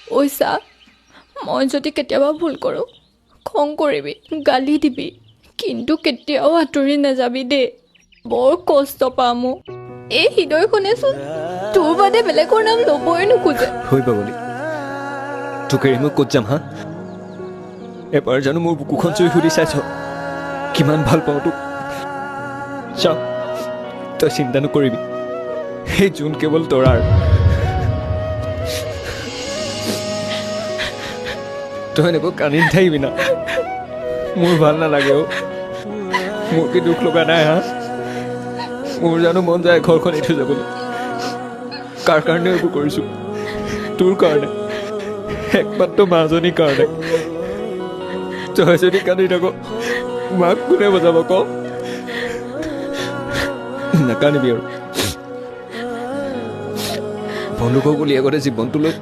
ঐ চা, মই যদি কেতিয়াবা ভুল কৰোঁ খং কৰিবি, গালি দিবি, কিন্তু কেতিয়াও আঁতৰি নাযাবি দেই। বৰ কষ্ট পাওঁ মোক। এই হৃদয়খনেচোন তোৰ বাদে বেলেগৰ নাম ল'বই নোখোজে। হৈ পাগলি, তোক এৰি মই ক'ত যাম হা? এবাৰ জানো মোৰ বুকুখন চুই সুধি চাইছ কিমান ভাল পাওঁ তোক? চাওঁ, তই চিন্তা নকৰিবি, সেই জোন কেৱল তৰাৰ। তই এনেকৈ কান্দি নাথাকিবি না, মোৰ ভাল নালাগে অ'। মোৰ কি দুখ লগা নাই হা? মোৰ জানো মন যায় ঘৰখন এৰি থৈ যাবলৈ। কাৰ কাৰণে এইবোৰ কৰিছোঁ? তোৰ কাৰণে, একমাত্ৰ মাজনীৰ কাৰণে। তই যদি কান্দি থাক, মাক কোনে বজাব ক? নাকান্দিবি আৰু। বন্ধুকক বুলি আগতে জীৱনটো লৈ